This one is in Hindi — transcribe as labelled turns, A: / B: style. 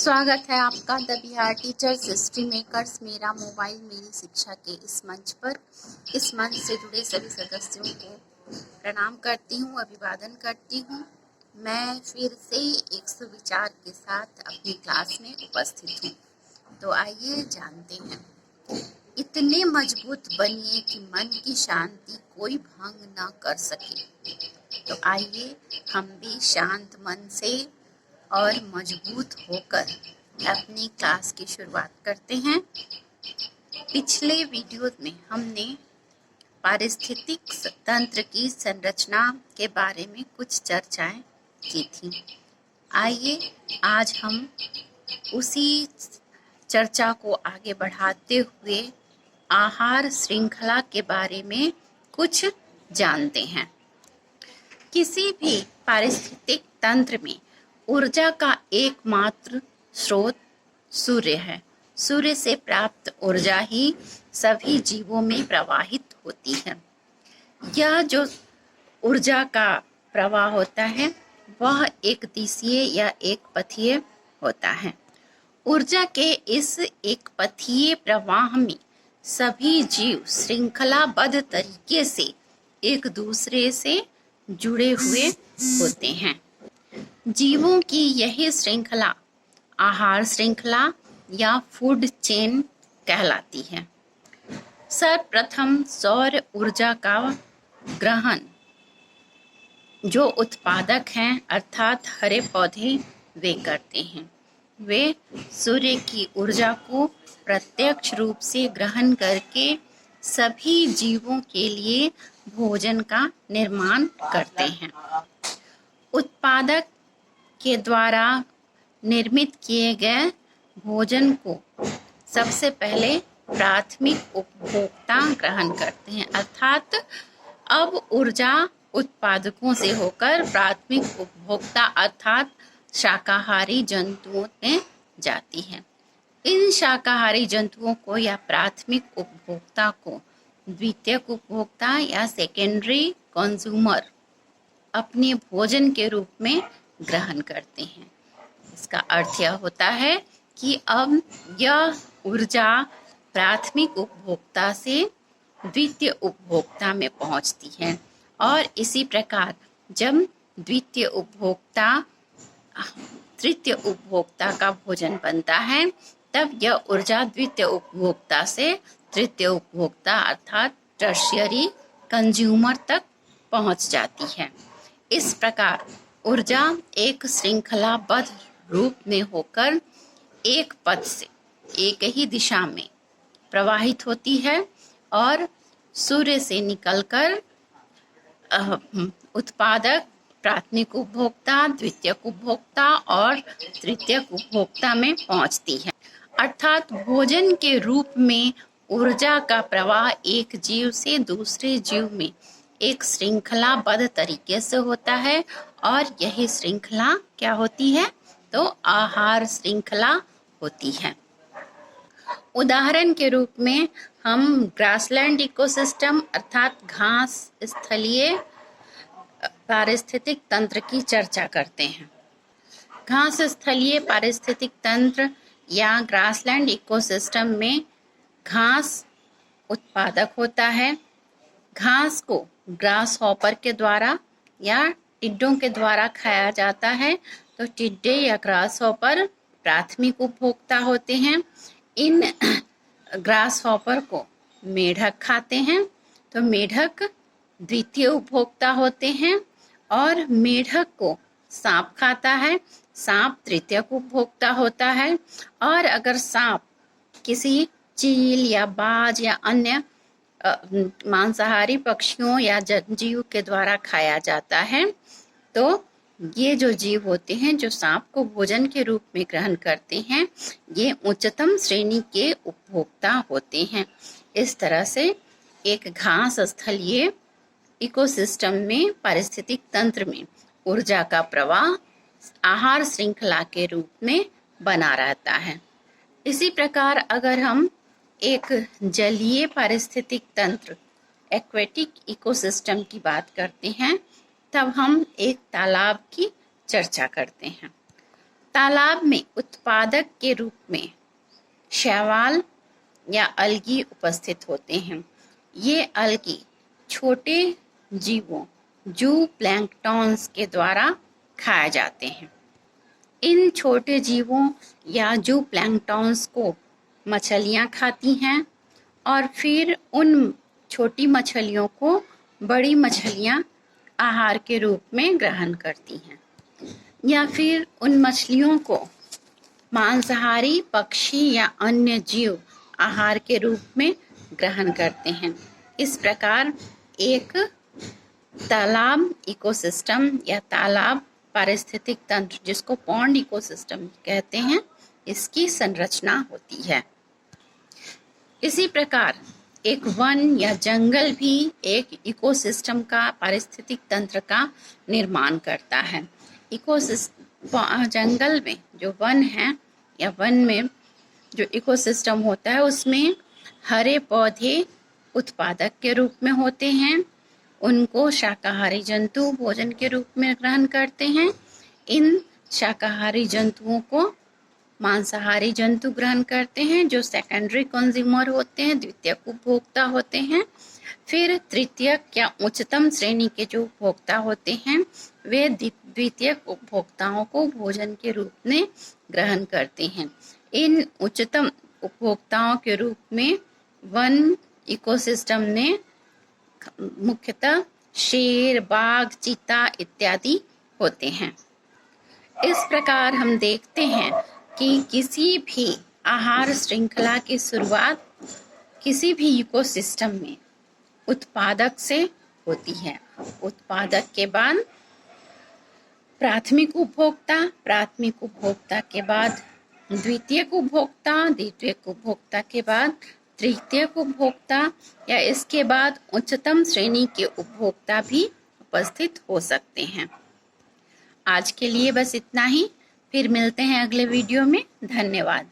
A: स्वागत है आपका the Bihar teachers history makers मेरा मोबाइल मेरी शिक्षा के इस मंच पर। इस मंच से जुड़े सभी सदस्यों को प्रणाम करती हूँ, अभिवादन करती हूँ। मैं फिर से एक सुविचार के साथ अपनी क्लास में उपस्थित हूँ। तो आइए जानते हैं। इतने मजबूत बनिए कि मन की शांति कोई भंग ना कर सके। तो आइए हम भी शांत मन से और मजबूत होकर अपनी क्लास की शुरुआत करते हैं। पिछले वीडियो में हमने पारिस्थितिक तंत्र की संरचना के बारे में कुछ चर्चाएं की थी। आइए आज हम उसी चर्चा को आगे बढ़ाते हुए आहार श्रृंखला के बारे में कुछ जानते हैं। किसी भी पारिस्थितिक तंत्र में ऊर्जा का एकमात्र स्रोत सूर्य है। सूर्य से प्राप्त ऊर्जा ही सभी जीवों में प्रवाहित होती है। यह जो ऊर्जा का प्रवाह होता है वह एक दिशीय या एक पथीय होता है। ऊर्जा के इस एक पथीय प्रवाह में सभी जीव श्रृंखलाबद्ध तरीके से एक दूसरे से जुड़े हुए होते हैं। जीवों की यही श्रृंखला आहार श्रृंखला या फूड चेन कहलाती है। सर्वप्रथम सौर ऊर्जा का ग्रहण जो उत्पादक हैं अर्थात हरे पौधे वे करते हैं। वे सूर्य की ऊर्जा को प्रत्यक्ष रूप से ग्रहण करके सभी जीवों के लिए भोजन का निर्माण करते हैं। उत्पादक के द्वारा निर्मित किए गए भोजन को सबसे पहले प्राथमिक उपभोक्ता ग्रहण करते हैं, अर्थात अब ऊर्जा उत्पादकों से होकर प्राथमिक उपभोक्ता अर्थात शाकाहारी जंतुओं में जाती है। इन शाकाहारी जंतुओं को या प्राथमिक उपभोक्ता को द्वितीयक उपभोक्ता या सेकेंडरी कंज्यूमर अपने भोजन के रूप में ग्रहण करते हैं। इसका अर्थ यह होता है कि अब यह ऊर्जा प्राथमिक उपभोक्ता से द्वितीय उपभोक्ता में पहुंचती है और इसी प्रकार जब द्वितीय उपभोक्ता तृतीय उपभोक्ता का भोजन बनता है तब यह ऊर्जा द्वितीय उपभोक्ता से तृतीय उपभोक्ता अर्थात टर्शियरी कंज्यूमर तक पहुंच जाती है। इस प्रकार ऊर्जा एक श्रृंखलाबद्ध रूप में होकर एक पथ से एक ही दिशा में प्रवाहित होती है और सूर्य से निकलकर उत्पादक प्राथमिक उपभोक्ता द्वितीयक उपभोक्ता और तृतीयक उपभोक्ता में पहुंचती है। अर्थात भोजन के रूप में ऊर्जा का प्रवाह एक जीव से दूसरे जीव में एक श्रृंखलाबद्ध तरीके से होता है और यही श्रृंखला क्या होती है तो आहार श्रृंखला होती है। उदाहरण के रूप में हम ग्रासलैंड इकोसिस्टम अर्थात घास स्थलीय पारिस्थितिक तंत्र की चर्चा करते हैं। घास स्थलीय पारिस्थितिक तंत्र या ग्रासलैंड इकोसिस्टम में घास उत्पादक होता है। घास को ग्रास हॉपर के द्वारा या टिड्डों के द्वारा खाया जाता है। तो टिड्डे या ग्रास हॉपर प्राथमिक उपभोक्ता होते हैं। इन ग्रास हॉपर को मेढक खाते हैं तो मेढक द्वितीय उपभोक्ता होते हैं और मेढक को सांप खाता है, सांप तृतीयक उपभोक्ता होता है। और अगर सांप किसी चील या बाज या अन्य मांसाहारी पक्षियों या जनजीव के द्वारा खाया जाता है तो ये जो जीव होते हैं जो सांप को भोजन के रूप में ग्रहण करते हैं ये उच्चतम श्रेणी के उपभोक्ता होते हैं। इस तरह से एक घास स्थलीय इकोसिस्टम में पारिस्थितिक तंत्र में ऊर्जा का प्रवाह आहार श्रृंखला के रूप में बना रहता है। इसी प्रकार अगर हम एक जलीय पारिस्थितिक तंत्र एक्वेटिक इकोसिस्टम की बात करते हैं तब हम एक तालाब की चर्चा करते हैं। तालाब में उत्पादक के रूप में शैवाल या अलगी उपस्थित होते हैं। ये अलगी छोटे जीवों जू प्लैंक्टॉन्स के द्वारा खाए जाते हैं। इन छोटे जीवों या जू प्लैंक्टॉन्स को मछलियाँ खाती हैं और फिर उन छोटी मछलियों को बड़ी मछलियाँ आहार के रूप में ग्रहण करती हैं, या फिर उन मछलियों को मांसाहारी पक्षी या अन्य जीव आहार के रूप में ग्रहण करते हैं। इस प्रकार एक तालाब इकोसिस्टम या तालाब पारिस्थितिक तंत्र, जिसको पॉन्ड इकोसिस्टम कहते हैं, इसकी संरचना होती है। इसी प्रकार एक वन या जंगल भी एक इकोसिस्टम का, पारिस्थितिक तंत्र का निर्माण करता है। जंगल में जो वन है या वन में जो इकोसिस्टम होता है, उसमें हरे पौधे उत्पादक के रूप में होते हैं। उनको शाकाहारी जंतु भोजन के रूप में ग्रहण करते हैं। इन शाकाहारी जंतुओं को मांसाहारी जंतु ग्रहण करते हैं, जो सेकेंडरी कंज्यूमर होते हैं, द्वितीयक उपभोक्ता होते हैं। फिर तृतीयक या उच्चतम श्रेणी के जो उपभोक्ता होते हैं, वे द्वितीयक उपभोक्ताओं को भोजन के रूप में ग्रहण करते हैं। इन उच्चतम उपभोक्ताओं के रूप में वन इकोसिस्टम में मुख्यतः शेर, बाघ, चीता इत्यादि होते हैं। इस प्रकार हम देखते हैं कि किसी भी आहार श्रृंखला की शुरुआत किसी भी इकोसिस्टम में उत्पादक से होती है। उत्पादक के बाद प्राथमिक उपभोक्ता, प्राथमिक उपभोक्ता के बाद द्वितीयक उपभोक्ता, द्वितीयक उपभोक्ता के बाद तृतीयक उपभोक्ता, या इसके बाद उच्चतम श्रेणी के उपभोक्ता भी उपस्थित हो सकते हैं। आज के लिए बस इतना ही। फिर मिलते हैं अगले वीडियो में। धन्यवाद।